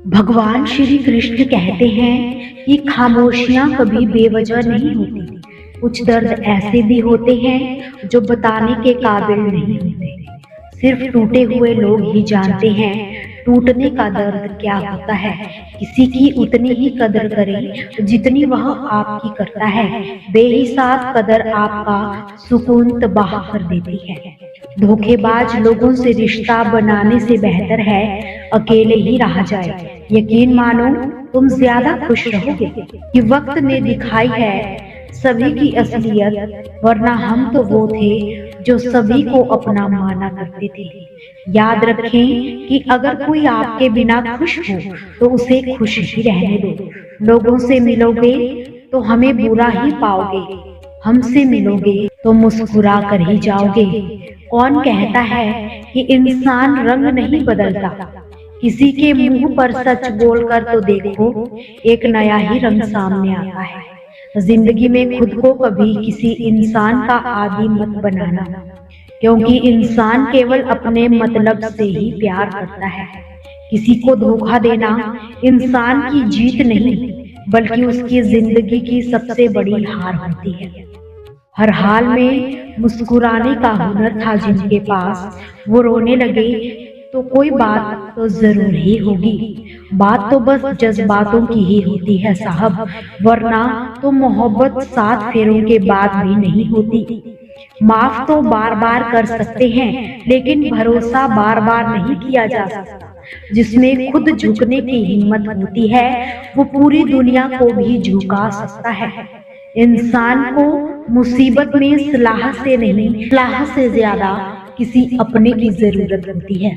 भगवान श्री कृष्ण कहते हैं कि खामोशियां कभी बेवजह नहीं होती। कुछ दर्द ऐसे भी होते हैं जो बताने के काबिल नहीं होते। सिर्फ टूटे हुए लोग ही जानते हैं टूटने का दर्द क्या होता है। किसी की उतनी ही कदर करें जितनी वह आपकी करता है। बेहिसाब कदर आपका सुकून तबाह कर देती है। धोखेबाज लोगों से रिश्ता बनाने से बेहतर है अकेले ही रहा जाए। यकीन मानो तुम ज्यादा खुश रहोगे कि वक्त ने दिखाई है सभी की असलियत, वरना हम तो वो थे जो सभी को अपना माना करते थे। याद रखें कि अगर कोई आपके बिना खुश हो तो उसे खुश ही रहने दो। लोगों से मिलोगे तो हमें बुरा ही पाओगे, हमसे मिलोगे तो मुस्कुरा कर ही जाओगे। कौन कहता है कि इंसान रंग नहीं बदलता? किसी के मुंह पर सच बोलकर तो देखो, एक नया ही रंग सामने आता है। जिंदगी में खुद को कभी किसी इंसान का आदी मत बनाना, क्योंकि इंसान केवल अपने मतलब से ही प्यार करता है। किसी को धोखा देना इंसान की जीत नहीं, बल्कि उसकी जिंदगी की सबसे बड़ी हार होती है। हर हाल में मुस्कुराने का हुनर था जिनके पास, वो रोने लगे तो कोई बात तो जरूर ही होगी। बात तो बस जज्बातों की ही होती है साहब, वरना तो मोहब्बत 7 फेरों के बाद भी नहीं होती। माफ तो बार बार कर सकते हैं, लेकिन भरोसा बार बार नहीं किया जा सकता। जिसमें खुद झुकने की हिम्मत होती है वो पूरी दुनिया को भी झुका सकता है। इंसान को मुसीबत में सलाह से नहीं, सलाह से ज्यादा किसी अपने की जरूरत होती है।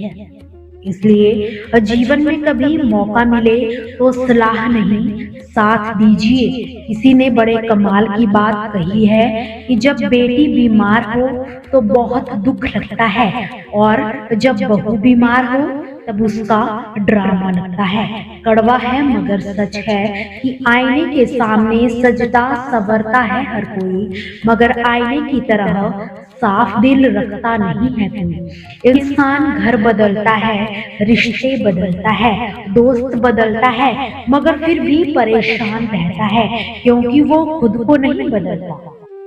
इसलिए जीवन में कभी मौका मिले तो सलाह नहीं, साथ दीजिए। किसी ने बड़े कमाल की बात कही है कि जब बेटी बीमार हो तो बहुत दुख लगता है, और जब बहू बीमार हो तब उसका ड्रामा लगता है। कड़वा है मगर सच है कि आईने के सामने सजदा संवरता है हर कोई, मगर आईने की तरह साफ दिल रखता नहीं है कोई। इंसान घर बदलता है, रिश्ते बदलता है, दोस्त बदलता है, मगर फिर भी परेशान रहता है, क्योंकि वो खुद को नहीं बदलता।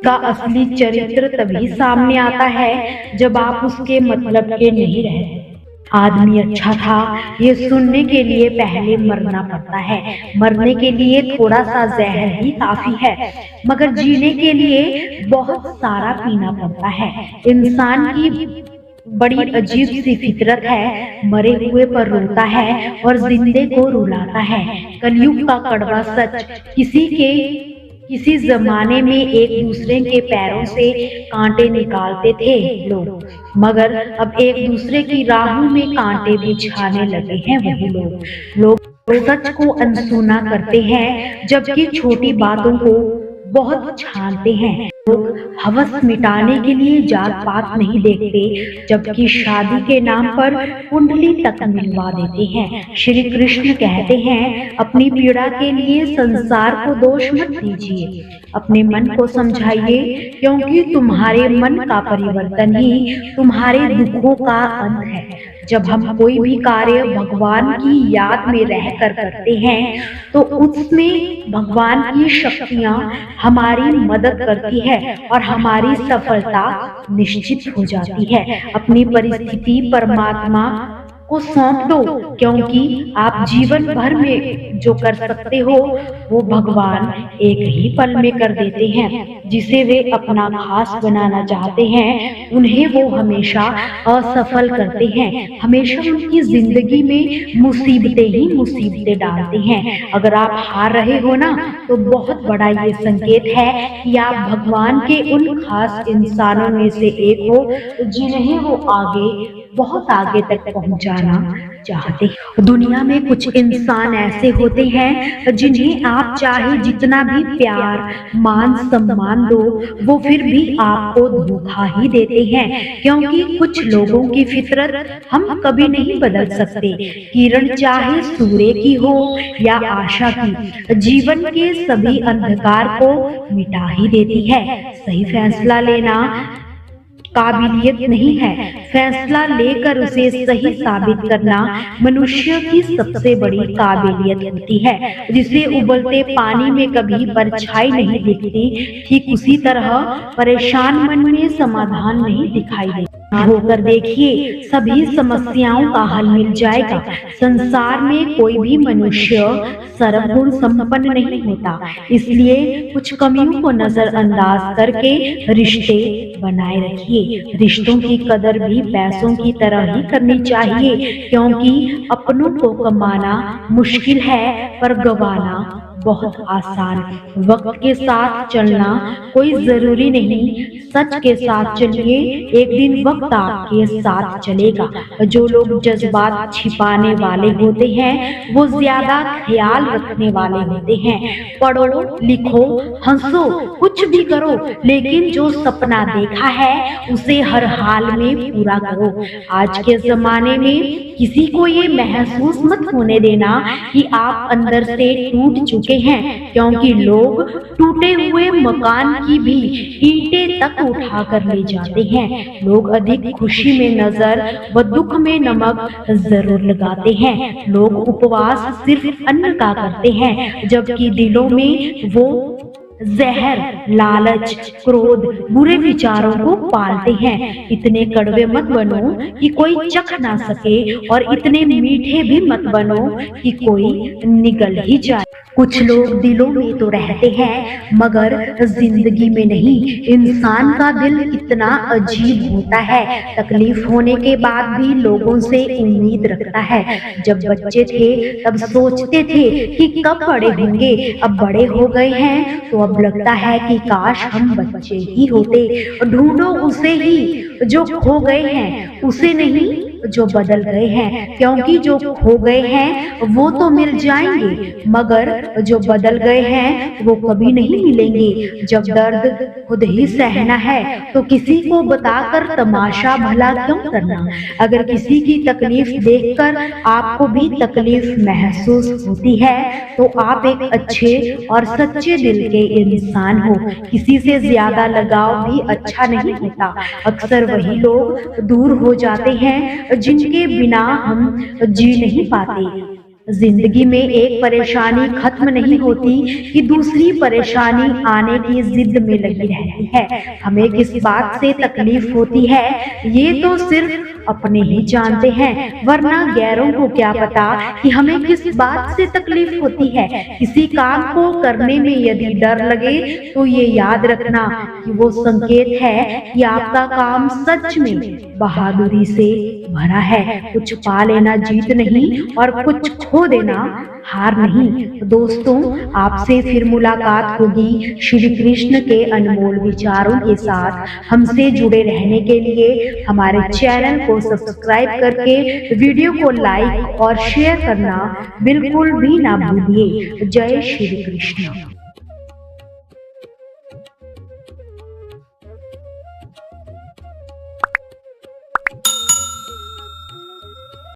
का असली चरित्र तभी सामने आता है जब आप उसके मतलब के नहीं रहते। आदमी अच्छा था ये सुनने के लिए पहले मरना पड़ता है। मरने के लिए थोड़ा सा जहर ही काफी है, मगर जीने के लिए बहुत सारा पीना पड़ता है। इंसान की बड़ी अजीब सी फितरत है, मरे हुए पर रोता है और जिंदे को रुलाता है। कलयुग का कड़वा सच, किसी जमाने में एक दूसरे के पैरों से कांटे निकालते थे लोग, मगर अब एक दूसरे की राहों में कांटे बिछाने लगे हैं वही लोग सच को अनसुना करते हैं, जबकि छोटी बातों को बहुत छानते हैं। लोग हवस मिटाने के लिए जात पात नहीं देखते, जबकि शादी के नाम पर कुंडली तक मिलवा देते हैं। श्री कृष्ण कहते हैं अपनी पीड़ा के लिए संसार को दोष मत दीजिए, अपने मन को समझाइए, क्योंकि तुम्हारे मन का परिवर्तन ही तुम्हारे दुखों का अंत है। जब हम कोई भी कार्य भगवान की याद में रहकर करते हैं तो उसमें भगवान की शक्तियां हमारी मदद करती है और हमारी सफलता निश्चित हो जाती है। अपनी परिस्थिति परमात्मा को सौंप दो, क्योंकि आप जीवन भर में जो कर सकते हो वो भगवान एक ही पल में कर देते हैं। जिसे वे अपना खास बनाना चाहते हैं उन्हें वो हमेशा असफल करते हैं। हमेशा उनकी जिंदगी में मुसीबतें ही मुसीबतें डालते हैं। अगर आप हार रहे हो ना तो बहुत बड़ा ये संकेत है कि आप भगवान के उन खास इंसानों में से एक हो जिन्हें वो आगे, बहुत आगे तक पहुंचाना चाहते हैं। दुनिया में कुछ इंसान ऐसे होते हैं जिन्हें आप चाहे जितना भी प्यार मान सम्मान दो वो फिर भी आपको धोखा ही देते हैं, क्योंकि कुछ लोगों की फितरत हम कभी नहीं बदल सकते। किरण चाहे सूर्य की हो या आशा की, जीवन के सभी अंधकार को मिटा ही देती है। सही फैसला लेना काबिलियत नहीं है। फैसला लेकर उसे सही साबित करना मनुष्य की सबसे बड़ी काबिलियत होती है। जिसे उबलते पानी में कभी परछाई नहीं दिखती, ठीक उसी तरह परेशान मन में समाधान नहीं दिखाई देता। होकर देखिए, सभी समस्याओं का हल मिल जाएगा। संसार में कोई भी मनुष्य सर्वगुण संपन्न नहीं होता, इसलिए कुछ कमियों को नजरअंदाज करके रिश्ते बनाए रखिए। रिश्तों की कदर भी पैसों की तरह ही करनी चाहिए, क्योंकि अपनों को कमाना मुश्किल है पर गंवाना बहुत आसान। वक्त के साथ चलना कोई जरूरी नहीं, सच के साथ चलिए, एक दिन वक्त आपके साथ चलेगा। जो लोग जज्बात छिपाने वाले होते हैं वो ज्यादा ख्याल रखने वाले होते हैं। पढ़ो, लिखो, हंसो, कुछ भी करो, लेकिन जो सपना देखा है उसे हर हाल में पूरा करो। आज के जमाने में किसी को ये महसूस मत होने देना कि आप अंदर से टूट चुके हैं, क्योंकि लोग टूटे हुए मकान की भी ईंटें तक उठा कर ले जाते हैं। लोग अधिक खुशी में नजर व दुख में नमक जरूर लगाते हैं। लोग उपवास सिर्फ अन्न का करते हैं, जबकि दिलों में वो जहर, लालच, क्रोध, बुरे विचारों को पालते हैं। इतने कड़वे मत बनो कि कोई चख ना सके, और इतने मीठे भी मत बनो कि कोई निगल ही जाए। कुछ लोग दिलों में तो रहते हैं मगर जिंदगी में नहीं। इंसान का दिल इतना अजीब होता है, तकलीफ होने के बाद भी लोगों से उम्मीद रखता है। जब बच्चे थे तब सोचते थे कि कब बड़े होंगे, अब बड़े हो गए हैं तो अब लगता है कि काश हम बच्चे ही होते। ढूंढो उसे ही जो खो गए हैं, उसे नहीं जो बदल गए हैं, क्योंकि जो खो गए हैं वो तो मिल जाएंगे, मगर जो बदल गए हैं वो कभी नहीं मिलेंगे। जब दर्द खुद ही सहना है तो किसी को बताकर तमाशा भला क्यों करना। अगर किसी की तकलीफ देखकर आपको भी तकलीफ महसूस होती है तो आप एक अच्छे और सच्चे दिल के इंसान हो। किसी से ज्यादा लगाव भी अच्छा नहीं होता। अक्सर वही लोग दूर हो जाते हैं जिनके बिना हम जी नहीं पाते। जिंदगी में एक परेशानी खत्म नहीं होती कि दूसरी परेशानी आने की जिद में लगी रहती है। हमें किस बात से तकलीफ होती है ये तो सिर्फ अपने ही जानते हैं, वरना गैरों को क्या पता कि हमें किस बात से तकलीफ होती है। किसी काम को करने में यदि डर लगे तो ये याद रखना कि वो संकेत है कि आपका काम सच में बहादुरी से भरा है। कुछ पा लेना जीत नहीं और कुछ खो देना हार नहीं। दोस्तों, आपसे फिर मुलाकात होगी श्री कृष्ण के अनमोल विचारों के साथ। हमसे जुड़े रहने के लिए हमारे चैनल को सब्सक्राइब करके वीडियो को लाइक और शेयर करना बिल्कुल भी ना भूलिए। जय श्री कृष्ण।